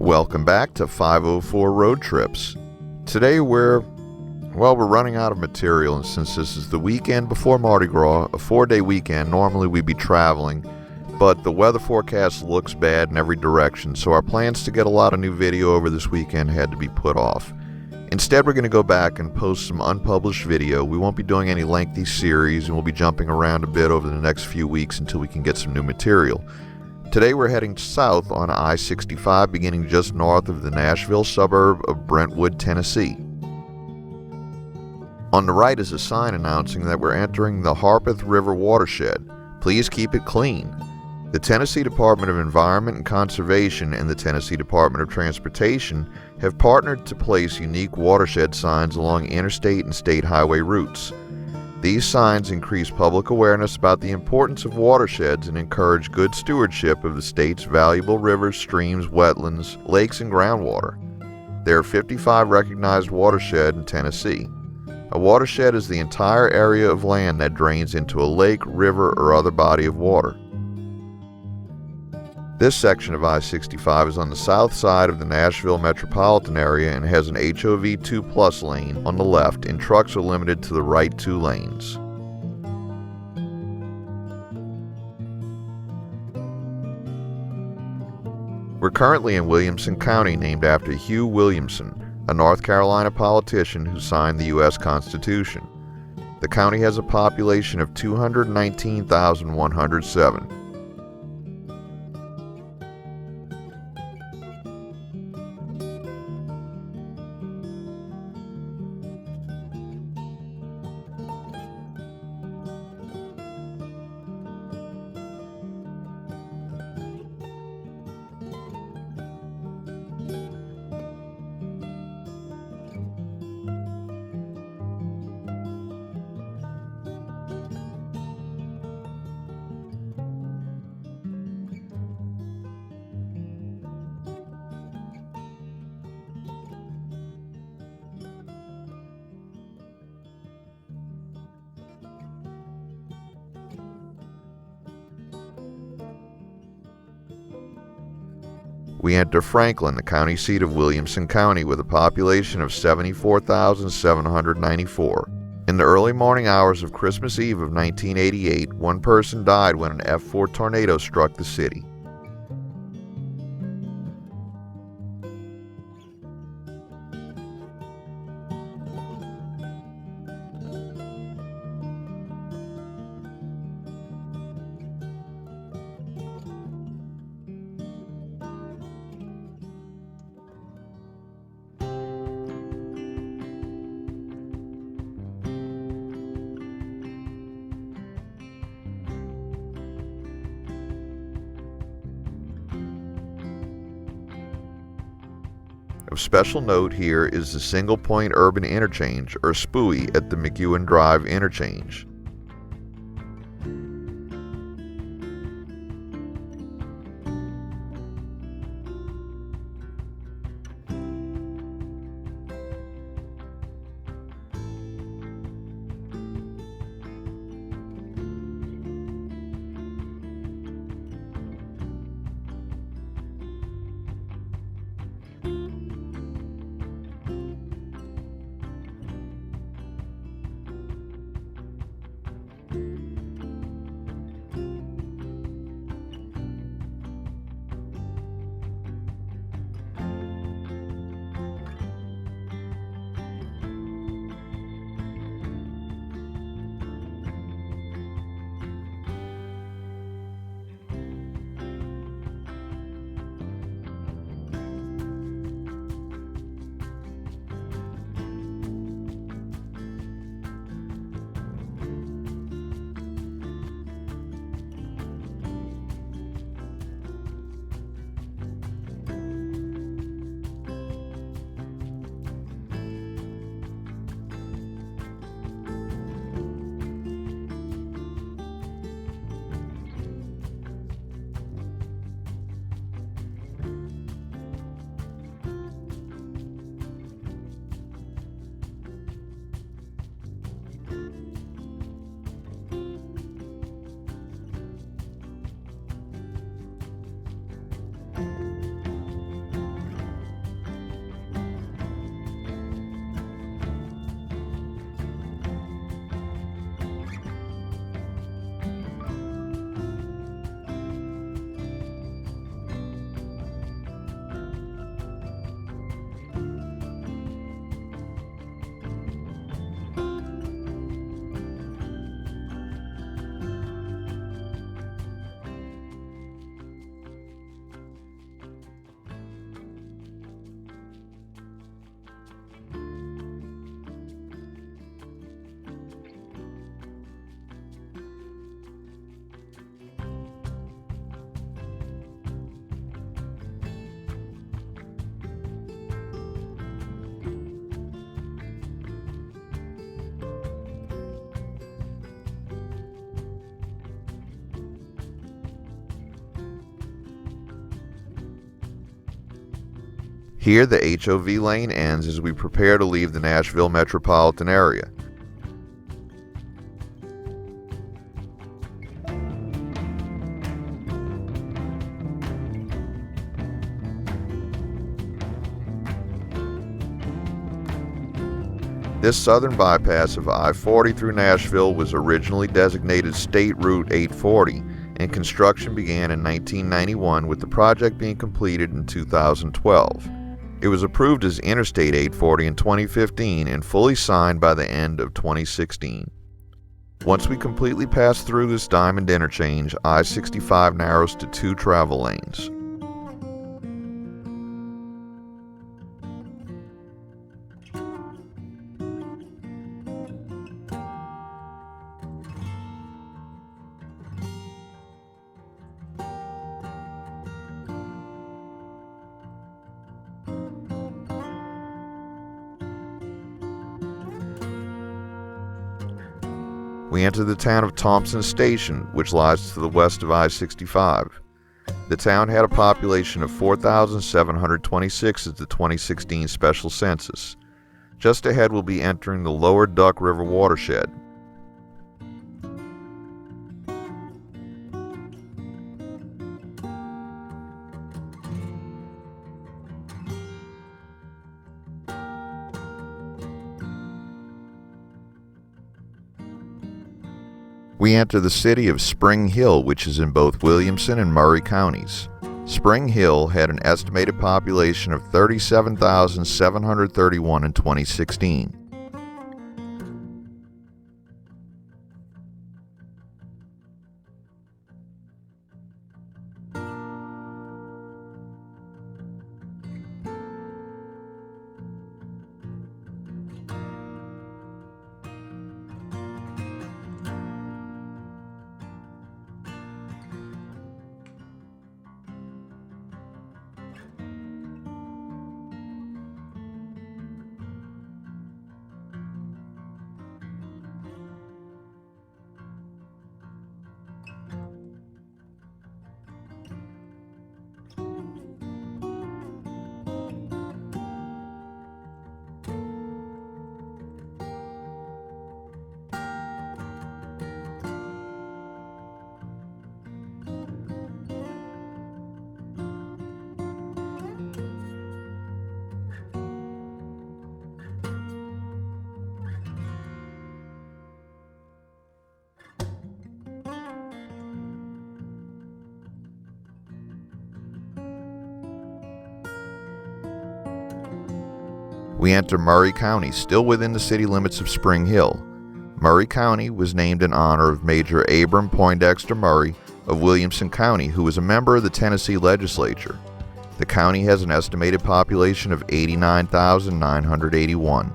Welcome back to 504 Road Trips. Today we're running out of material, and since this is the weekend before Mardi Gras, a 4-day weekend, normally we'd be traveling, but the weather forecast looks bad in every direction, so our plans to get a lot of new video over this weekend had to be put off. Instead, we're going to go back and post some unpublished video. We won't be doing any lengthy series, and we'll be jumping around a bit over the next few weeks until we can get some new material. Today we're heading south on I-65, beginning just north of the Nashville suburb of Brentwood, Tennessee. On the right is a sign announcing that we're entering the Harpeth River watershed. Please keep it clean. The Tennessee Department of Environment and Conservation and the Tennessee Department of Transportation have partnered to place unique watershed signs along interstate and state highway routes. These signs increase public awareness about the importance of watersheds and encourage good stewardship of the state's valuable rivers, streams, wetlands, lakes, and groundwater. There are 55 recognized watersheds in Tennessee. A watershed is the entire area of land that drains into a lake, river, or other body of water. This section of I-65 is on the south side of the Nashville metropolitan area and has an HOV 2+ lane on the left, and trucks are limited to the right 2 lanes. We're currently in Williamson County, named after Hugh Williamson, a North Carolina politician who signed the U.S. Constitution. The county has a population of 219,107. We enter Franklin, the county seat of Williamson County, with a population of 74,794. In the early morning hours of Christmas Eve of 1988, one person died when an F4 tornado struck the city. Of special note here is the single-point urban interchange, or SPUI, at the McEwen Drive Interchange. Here, the HOV lane ends as we prepare to leave the Nashville metropolitan area. This southern bypass of I-40 through Nashville was originally designated State Route 840, and construction began in 1991 with the project being completed in 2012. It was approved as Interstate 840 in 2015 and fully signed by the end of 2016. Once we completely pass through this diamond interchange, I-65 narrows to 2 travel lanes. We enter the town of Thompson Station, which lies to the west of I-65. The town had a population of 4,726 at the 2016 special census. Just ahead we'll be entering the lower Duck River watershed. We enter the city of Spring Hill, which is in both Williamson and Maury counties. Spring Hill had an estimated population of 37,731 in 2016. We enter Maury County, still within the city limits of Spring Hill. Maury County was named in honor of Major Abram Poindexter Maury of Williamson County, who was a member of the Tennessee legislature. The county has an estimated population of 89,981.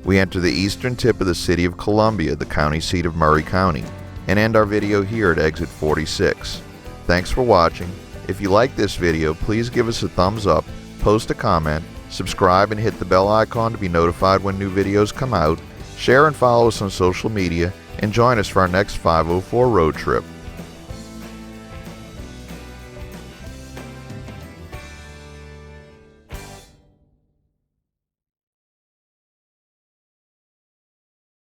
We enter the eastern tip of the city of Columbia, the county seat of Maury County, and end our video here at exit 46. Thanks for watching. If you like this video, please give us a thumbs up, post a comment, subscribe and hit the bell icon to be notified when new videos come out, share and follow us on social media, and join us for our next 504 road trip.